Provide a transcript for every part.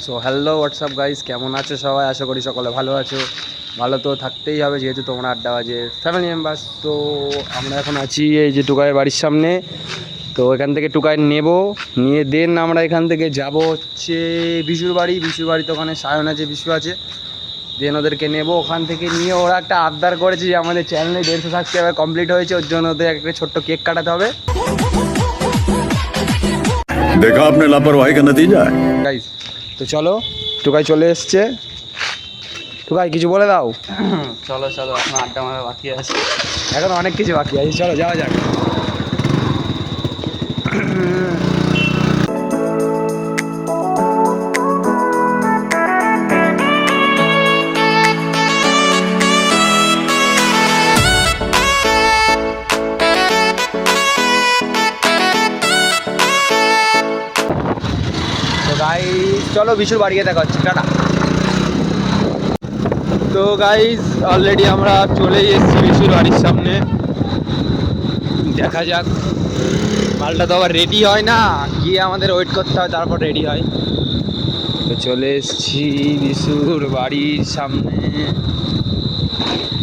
So hello WhatsApp guys, কেমন আছো সবাই? আশা করি সকলে ভালো আছো। ভালো তো থাকতেই হবে, যেহেতু তোমরা আড্ডা বাজে ফ্যামিলি মেম্বার্স। তো আমরা এখন আছি এই যে টুকাইয়ের বাড়ির সামনে। তো এখান থেকে টুকাই নিয়ে দেন আমরা এখান থেকে যাব হচ্ছে বিশুর বাড়িতে ওখানে সায়ন আছে, বিশু আছে। দেন ওদেরকে নেবো, ওখান থেকে নিয়ে ওরা একটা আবদার করেছে যে আমাদের চ্যানেলে 150 সাবস্ক্রাইবার কমপ্লিট হয়েছে, ওর জন্য ওদের একটা ছোট্ট কেক কাটাতে হবে। देखा आपने लापरवाही का नतीजा है। গাইস তো চলো, টুকাই চলে এসছে। টুকাই কিছু বলে দাও। চলো চলো, এখন আড্ডা মারা বাকি আছে, এখন অনেক কিছু বাকি আছে, চলো যাওয়া যাক। তো গাইস চলো বিশুর বাড়ি গিয়ে দেখা হচ্ছে, টাটা। তো গাইস অলরেডি আমরা চলেই এসেছি বিশুর বাড়ির সামনে। দেখা যাক, মালটা তো আবার রেডি হয় না, গিয়ে আমাদের ওয়েট করতে হয় তারপর রেডি হয়। তো চলে এসেছি বিশুর বাড়ির সামনে,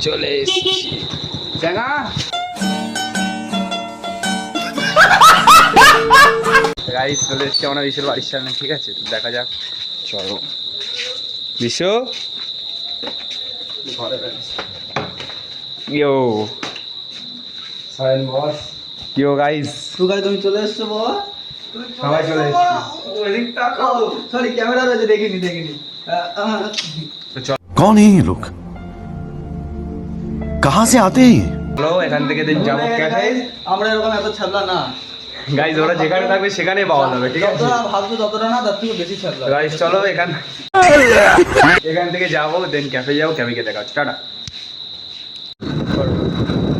চলে এসেছি। জায়গা গাইস চলে এসেছি আমরা বিশুর বাড়ির সামনে, ঠিক আছে? তো দেখা যাক, চলো। বিশু ইয়ো সাইন বস, ইয়ো গাইস। টুকাই তুমি চলে এসছো বাবা? সবাই চলে এসেছি। সরি, ক্যামেরা রয়েছে, দেখিনি। তো চলো कौन है ये लोग? कहाँ से आते हैं ये? এখান থেকে দিন যাবো ক্যাফে। আমরা এরকম এত ছাবলা না গাইস ওরা যেখানে থাকবে সেখানেই পাওয়া যাবে, ঠিক আছে? যতটা ভাবছো ততটা না, তার থেকে বেশি ছাবলা। গাইস চলো এখান থেকে যাবো, দেন ক্যাফে যাবো, ক্যাফে গিয়ে দেখা হচ্ছে, টাটা।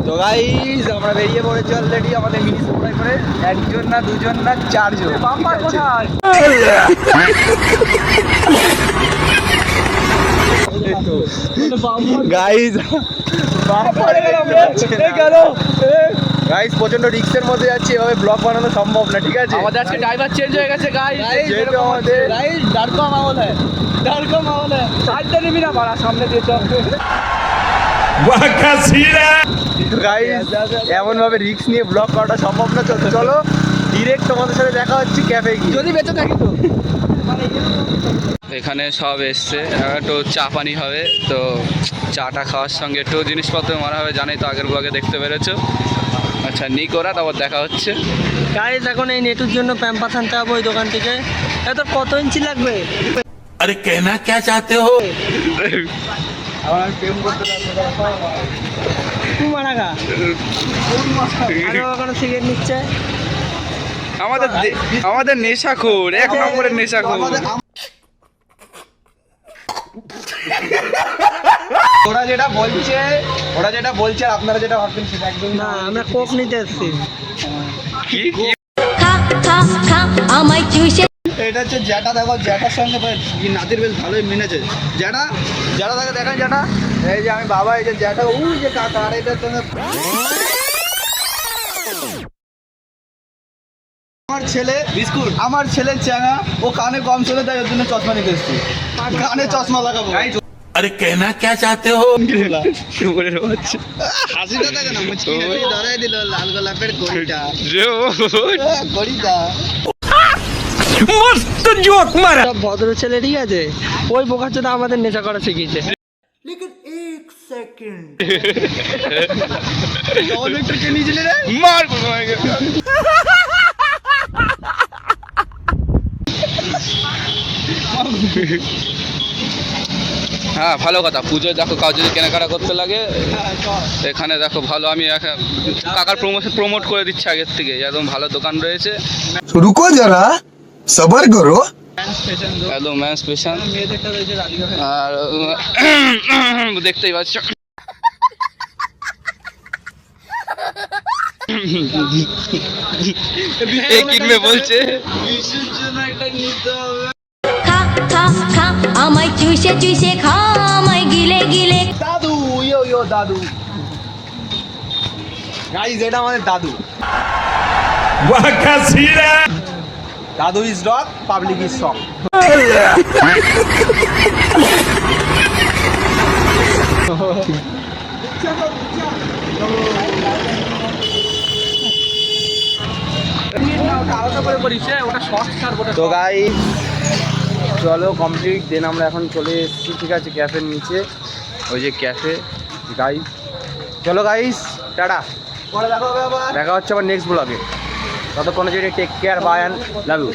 তো গাইস আমরা বেরিয়ে পড়েছি অলরেডি আমাদের মিনি সাপ্লাই করে, একজন না দুজন না চারজন। বাম্পার কোথায়? গাইস গাইস প্রচন্ড রিস্কের মধ্যে যাচ্ছি, এভাবে ব্লগ বানানো সম্ভব না, ঠিক আছে? আমাদের আজকে ড্রাইভার চেঞ্জ হয়ে গেছে গাইস। যেহেতু আমাদের গাইস डर का माहौल है, সাইডে নিবি না বাড়া, সামনে দিয়ে চল। গাইস এমন ভাবে রিস্ক নিয়ে ব্লগ করাটা সম্ভব না। চলো ডিরেক্ট তোমাদের সাথে দেখা হচ্ছে ক্যাফে গিয়ে, যদি বেঁচে থাকি তো। এখানে সব এসছে, একটু চা পানি হবে, তো চাটা খাওয়ার সঙ্গে একটু জিনিসপত্র মারা হবে, জানোই তো, আগের ব্লগে দেখতে পেরেছো। আচ্ছা নিক ওরা, তারপর দেখা হচ্ছে। গাইস এখন এই নেটুর জন্য প্যাম্পাস আনতে হবে ওই দোকান থেকে। এত কত ইঞ্চি লাগবে? अरे कहना क्या चाहते हो? আমার প্রেম করতে তুই মারা গা। আরে ওখানে সিগারেট নিচ্ছে। আমাদের নেশাখোর, এক নম্বরের নেশাখোর। ওরা যেটা বলছে আর আপনারা যেটা ভাবছেন সেটা একদম না, আমরা কোক নিতে এসেছি। কি খা খা খা আমায় চুষে। এটা হচ্ছে জ্যাটা, দেখো জ্যাটার সঙ্গে নাতির বেশ ভালোই মিনেছে। জ্যাটা তাকে দেখান, জ্যাটা এই যে আমি বাবা, এই যে জ্যাটা, ওই যে কাকা, আর এটার সঙ্গে আমার ছেলে চ্যাঙা, ও কানে কম চলে, তাই ওর জন্য চশমা নিতে এসেছি, কানে চশমা লাগাবো। अरे कहना क्या चाहते हो? হাসিটা দেখে না, মুচকি ধরাই দিল লাল গোলাপের গড়িটা। সব ভদ্র ছেলে, ঠিক আছে? ওই বোকার জন্য আমাদের নেশা করা শিখিয়েছে। হ্যাঁ ভালো কথা, পুজোয় দেখো কাউ যদি কেনাকাটা করতে লাগে, এখানে দেখো ভালো, আমি কাকার প্রমোট করে দিচ্ছি আগের থেকে, একদম ভালো দোকান রয়েছে। रुको जरा सबर करो। একদম ম্যান স্পেশাল। মেয়েদেরটা রয়েছে রাধিকা। আর দেখতেই পাচ্ছ, এই কিনবে বলছে। খা খা খা আমায় চুষে চুষে খা আমায় গিলে গিলে। দাদু, ইয়ো দাদু। গাইস এটা আমাদের দাদু। দাদু is dog, public is song. তো গাই চলো কমপ্লিট, দেন আমরা এখন চলে এসেছি, ঠিক আছে, ক্যাফের নিচে, ওই যে ক্যাফে। গাইস চলো গাইস, টাটা, পরে দেখা হবে আবার। দেখা হচ্ছে আবার নেক্সট ব্লগে। ততক্ষণে যদি take care, bye and love you.